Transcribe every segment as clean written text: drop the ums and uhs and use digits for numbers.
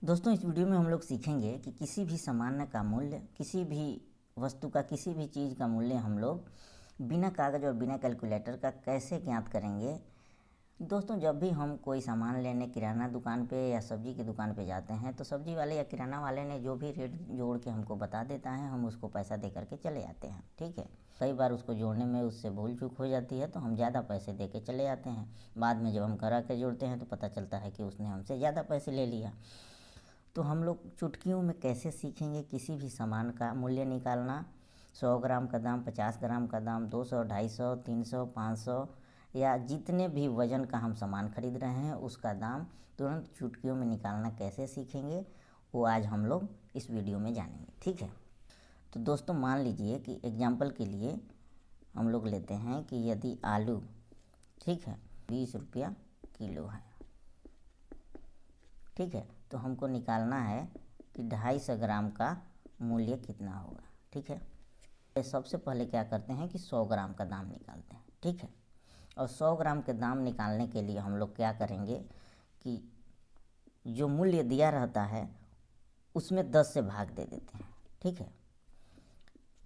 दोस्तों, इस वीडियो में हम लोग सीखेंगे कि किसी भी सामान का मूल्य, किसी भी वस्तु का, किसी भी चीज़ का मूल्य हम लोग बिना कागज़ और बिना कैलकुलेटर का कैसे ज्ञात करेंगे। दोस्तों, जब भी हम कोई सामान लेने किराना दुकान पे या सब्जी की दुकान पे जाते हैं तो सब्जी वाले या किराना वाले ने जो भी रेट जोड़ के हमको बता देता है, हम उसको पैसा दे करके चले आते हैं। ठीक है, कई बार उसको जोड़ने में उससे भूल चूक हो जाती है तो हम ज़्यादा पैसे दे के चले आते हैं। बाद में जब हम घर आके जोड़ते हैं तो पता चलता है कि उसने हमसे ज़्यादा पैसे ले लिया। तो हम लोग चुटकियों में कैसे सीखेंगे किसी भी सामान का मूल्य निकालना। 100 ग्राम का दाम, 50 ग्राम का दाम, 200, 250, 300, 500 या जितने भी वज़न का हम सामान खरीद रहे हैं उसका दाम तुरंत चुटकियों में निकालना कैसे सीखेंगे, वो आज हम लोग इस वीडियो में जानेंगे। ठीक है, तो दोस्तों मान लीजिए कि एग्जाम्पल के लिए हम लोग लेते हैं कि यदि आलू, ठीक है, 20 रुपया किलो है। ठीक है, तो हमको निकालना है कि 250 ग्राम का मूल्य कितना होगा। ठीक है, सबसे पहले क्या करते हैं कि 100 ग्राम का दाम निकालते हैं। ठीक है, और 100 ग्राम के दाम निकालने के लिए हम लोग क्या करेंगे कि जो मूल्य दिया रहता है उसमें 10 से भाग दे देते हैं। ठीक है,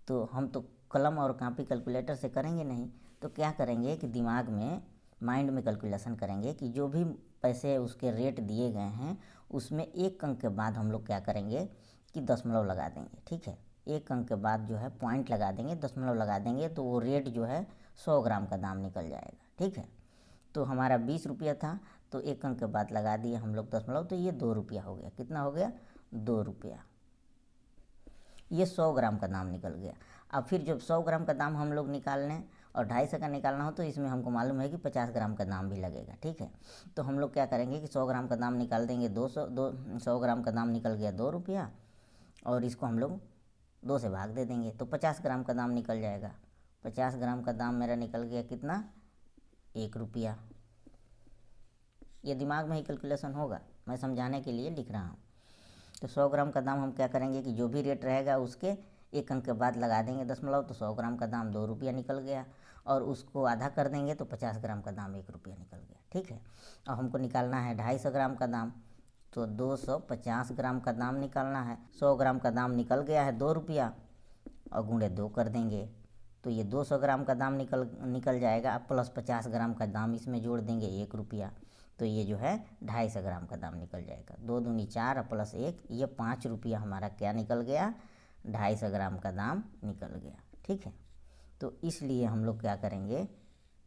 तो हम तो कलम और कॉपी कैलकुलेटर से करेंगे नहीं, तो क्या करेंगे कि दिमाग में, माइंड में कैलकुलेशन करेंगे कि जो भी पैसे उसके रेट दिए गए हैं उसमें एक अंक के बाद हम लोग क्या करेंगे कि दशमलव लगा देंगे। ठीक है, एक अंक के बाद जो है पॉइंट लगा देंगे, दशमलव लगा देंगे, तो वो रेट जो है 100 ग्राम का दाम निकल जाएगा। ठीक है, तो हमारा 20 रुपया था तो एक अंक के बाद लगा दिए हम लोग दशमलव, तो ये 2 रुपया हो गया। कितना हो गया? 2 रुपया। ये 100 ग्राम का दाम निकल गया। अब फिर जब 100 ग्राम का दाम हम लोग निकाल लें और 250 का निकालना हो तो इसमें हमको मालूम है कि 50 ग्राम का दाम भी लगेगा। ठीक है, तो हम लोग क्या करेंगे कि 100 ग्राम का दाम निकाल देंगे। 100 ग्राम का दाम निकल गया 2 रुपया, और इसको हम लोग 2 से भाग दे देंगे तो 50 ग्राम का दाम निकल जाएगा। 50 ग्राम का दाम मेरा निकल गया कितना? 1 रुपया। ये दिमाग में ही कैलकुलेशन होगा, मैं समझाने के लिए लिख रहा हूँ। तो 100 ग्राम का दाम हम क्या करेंगे कि जो भी रेट रहेगा उसके एक अंक के बाद लगा देंगे दशमलव, तो 100 ग्राम का दाम 2 रुपया निकल गया, और उसको आधा कर देंगे तो 50 ग्राम का दाम 1 रुपया निकल गया। ठीक है, और हमको निकालना है 250 ग्राम का दाम, तो 250 ग्राम का दाम निकालना है। 100 ग्राम का दाम निकल गया है 2 रुपया, और गुणे 2 कर देंगे तो ये 200 ग्राम का दाम निकल जाएगा। अब प्लस 50 ग्राम का दाम इसमें जोड़ देंगे 1 रुपया, तो ये जो है 250 ग्राम का दाम निकल जाएगा। 2 दूनी 4 और प्लस 1, ये 5 रुपया हमारा क्या निकल गया? 250 ग्राम का दाम निकल गया। ठीक है, तो इसलिए हम लोग क्या करेंगे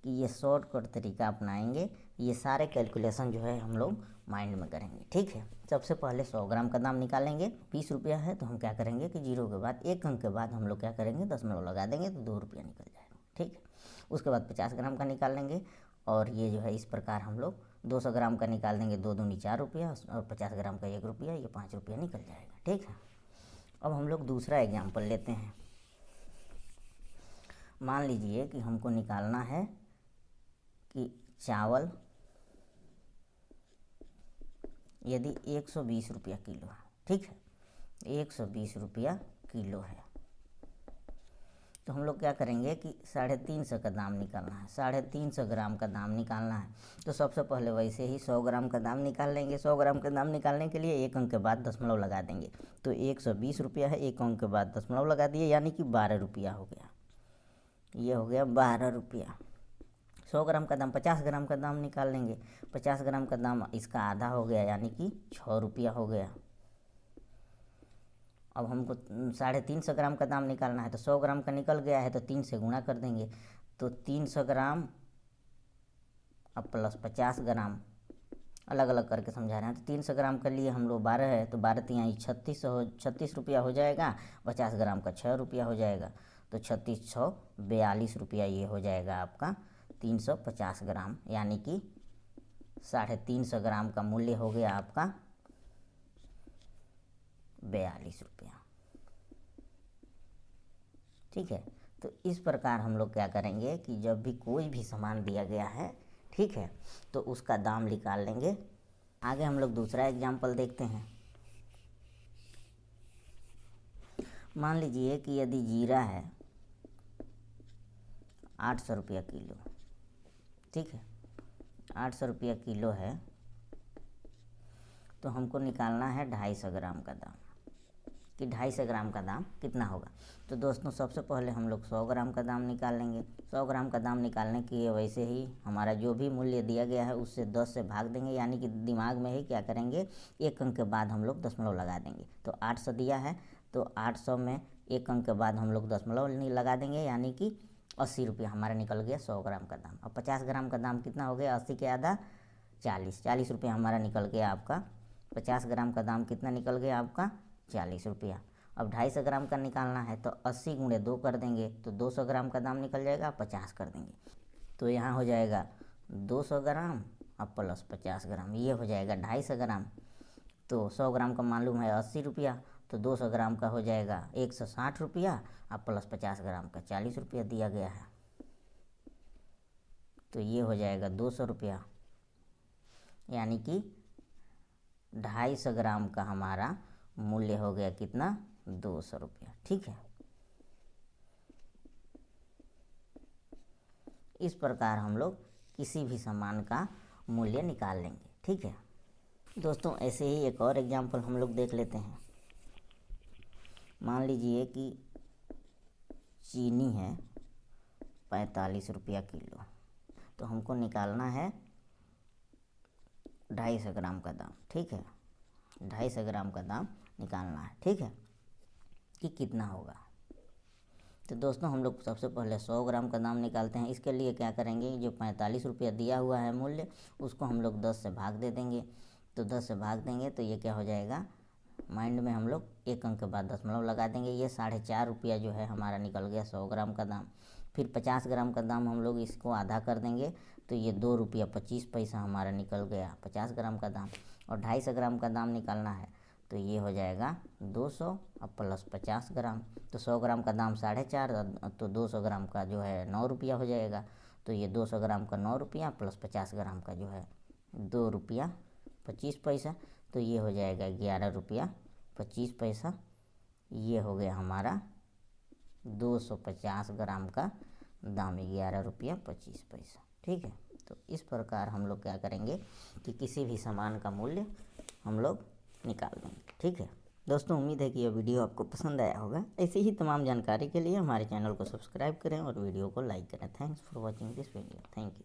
कि ये शॉर्टकट तरीका अपनाएंगे। ये सारे कैलकुलेशन जो है हम लोग माइंड में करेंगे। ठीक है, सबसे पहले 100 ग्राम का दाम निकालेंगे। 20 रुपया है तो हम क्या करेंगे कि जीरो के बाद एक अंक के बाद हम लोग क्या करेंगे दशमलव लगा देंगे तो 2 रुपया निकल जाएगा। ठीक है, उसके बाद 50 ग्राम का निकालेंगे, और ये जो है इस प्रकार हम लोग 200 ग्राम का निकाल देंगे। 2 दूनी 4 रुपया, और 50 ग्राम का 1 रुपया, ये 5 रुपया निकल जाएगा। ठीक है, अब हम लोग दूसरा एग्जाम्पल लेते हैं। मान लीजिए कि हमको निकालना है कि चावल यदि 120 रुपया किलो है। ठीक है, 120 रुपया किलो है, तो हम लोग क्या करेंगे कि 350 का दाम निकालना है। 350 ग्राम का दाम निकालना है, तो सबसे पहले वैसे ही 100 ग्राम का दाम निकाल लेंगे। 100 ग्राम का दाम निकालने के लिए एक अंक के बाद दशमलव लगा देंगे, तो 120 रुपया है, एक अंक के बाद दशमलव लगा दिए, यानी कि 12 रुपया हो गया। ये हो गया 12 रुपया। 100 ग्राम का दाम, 50 ग्राम का दाम निकाल लेंगे। 50 ग्राम का दाम इसका आधा हो गया, यानी कि 6 रुपया हो गया। अब हमको 350 ग्राम का दाम निकालना है, तो 100 ग्राम का निकल गया है तो 3 से गुणा कर देंगे, तो 300 ग्राम अब प्लस 50 ग्राम, अलग अलग करके समझा रहे हैं। तो 300 ग्राम के लिए हम लोग 12 है तो 12 तिहाई 36 रुपया हो जाएगा। 50 ग्राम का 6 रुपया हो जाएगा, तो 36 6 42 रुपया ये हो जाएगा आपका 350 ग्राम, यानी कि 350 ग्राम का मूल्य हो गया आपका 42 रुपया। ठीक है, तो इस प्रकार हम लोग क्या करेंगे कि जब भी कोई भी सामान दिया गया है, ठीक है, तो उसका दाम निकाल लेंगे। आगे हम लोग दूसरा एग्जाम्पल देखते हैं। मान लीजिए कि यदि जीरा है 800 रुपया किलो। ठीक है, 800 रुपया किलो है, तो हमको निकालना है 250 ग्राम का दाम, कि 250 ग्राम का दाम कितना होगा। तो दोस्तों सबसे पहले हम लोग 100 ग्राम का दाम निकाल लेंगे। 100 ग्राम का दाम निकालने के लिए वैसे ही हमारा जो भी मूल्य दिया गया है उससे 10 से भाग देंगे, यानी कि दिमाग में ही क्या करेंगे, एक अंक के बाद हम लोग दशमलव लगा देंगे। तो 800 दिया है तो 800 में एक अंक के बाद हम लोग दशमलव लगा देंगे, यानी कि 80 रुपया हमारा निकल गया 100 ग्राम का दाम। अब 50 ग्राम का दाम कितना हो गया, 80 के आधा 40 रुपया हमारा निकल गया आपका। 50 ग्राम का दाम कितना निकल गया आपका, 40 रुपया। अब 250 ग्राम का निकालना है तो 80 गुणे 2 कर देंगे तो 200 ग्राम का दाम निकल जाएगा, 50 कर देंगे तो यहाँ हो जाएगा 200 ग्राम अब प्लस 50 ग्राम, ये हो जाएगा 250 ग्राम। तो 100 ग्राम का मालूम है 80 रुपया, तो 200 ग्राम का हो जाएगा 160 रुपया अब प्लस 50 ग्राम का 40 रुपया दिया गया है, तो ये हो जाएगा 200 रुपया, यानी कि 250 ग्राम का हमारा मूल्य हो गया कितना, 200 रुपया। ठीक है, इस प्रकार हम लोग किसी भी सामान का मूल्य निकाल लेंगे। ठीक है दोस्तों, ऐसे ही एक और एग्जाम्पल हम लोग देख लेते हैं। मान लीजिए कि चीनी है 45 रुपया किलो, तो हमको निकालना है 250 ग्राम का दाम। ठीक है, 250 ग्राम का दाम निकालना है। ठीक है, कि कितना होगा। तो दोस्तों हम लोग सबसे पहले 100 ग्राम का दाम निकालते हैं। इसके लिए क्या करेंगे, जो 45 रुपया दिया हुआ है मूल्य, उसको हम लोग 10 से भाग दे देंगे। तो 10 से भाग देंगे तो ये क्या हो जाएगा, माइंड में हम लोग एक अंक के बाद दशमलव लगा देंगे। ये 4.5 रुपया जो है हमारा निकल गया 100 ग्राम का दाम। फिर 50 ग्राम का दाम हम लोग इसको आधा कर देंगे तो ये 2 रुपया 25 पैसा हमारा निकल गया 50 ग्राम का दाम। और 250 ग्राम का दाम निकालना है तो ये हो जाएगा 200 अब प्लस 50 ग्राम। तो 100 ग्राम का दाम 4.5, तो 200 ग्राम का जो है 9 रुपया हो जाएगा। तो ये 200 ग्राम का 9 रुपया प्लस 50 ग्राम का जो है 2 रुपया 25 पैसा, तो ये हो जाएगा 11 रुपया 25 पैसा। ये हो गया हमारा 250 ग्राम का दाम, 11 रुपया 25 पैसा। ठीक है, तो इस प्रकार हम लोग क्या करेंगे कि किसी भी सामान का मूल्य हम लोग निकाल देंगे। ठीक है दोस्तों, उम्मीद है कि यह वीडियो आपको पसंद आया होगा। ऐसे ही तमाम जानकारी के लिए हमारे चैनल को सब्सक्राइब करें और वीडियो को लाइक करें। Thanks for watching this video. Thank you.